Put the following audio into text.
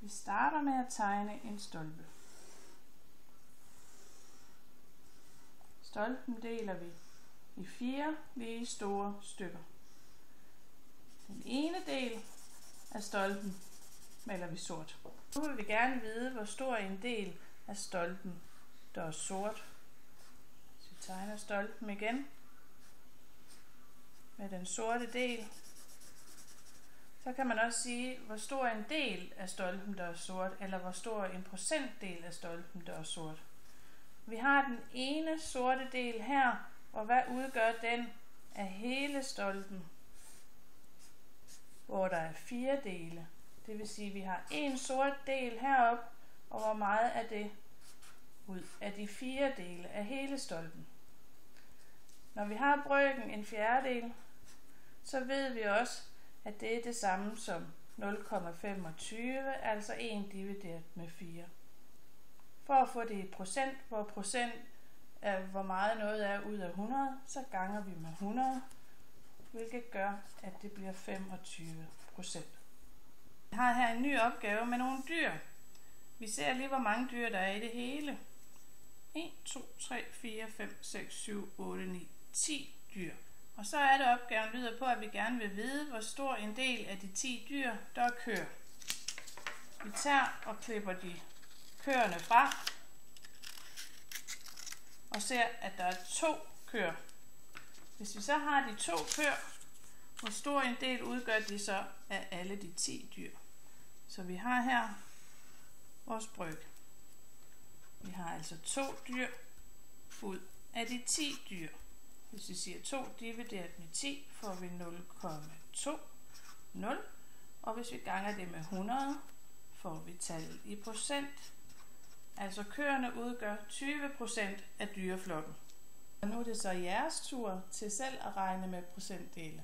Vi starter med at tegne en stolpe. Stolpen deler vi i 4 lige store stykker. Den ene del af stolpen maler vi sort. Nu vil vi gerne vide, hvor stor en del af stolpen, der er sort. Så vi tegner stolpen igen med den sorte del. Så kan man også sige, hvor stor en del af stolpen, der er sort, eller hvor stor en procentdel af stolpen, der er sort. Vi har den ene sorte del her, og hvad udgør den af hele stolpen? Hvor der er 4 dele. Det vil sige, at vi har en sort del heroppe, og hvor meget er det ud af de 4 dele af hele stolpen? Når vi har brøken en fjerdedel, så ved vi også, at det er det samme som 0,25, altså 1 divideret med 4. For at få det i procent, hvor procent er, hvor meget noget er ud af 100, så ganger vi med 100, hvilket gør, at det bliver 25%. Vi har her en ny opgave med nogle dyr. Vi ser lige, hvor mange dyr der er i det hele. 1, 2, 3, 4, 5, 6, 7, 8, 9, 10 dyr. Og så er det opgaven lyder på, at vi gerne vil vide, hvor stor en del af de 10 dyr, der er køer. Vi tager og klipper de køerne fra, og ser, at der er 2 køer. Hvis vi så har de 2 køer, hvor stor en del udgør de så af alle de 10 dyr? Så vi har her vores bryg. Vi har altså 2 dyr ud af de 10 dyr. Hvis vi siger 2 divideret med 10, får vi 0,20. Og hvis vi ganger det med 100, får vi tallet i procent. Altså køerne udgør 20% af dyreflokken. Og nu er det så jeres tur til selv at regne med procentdele.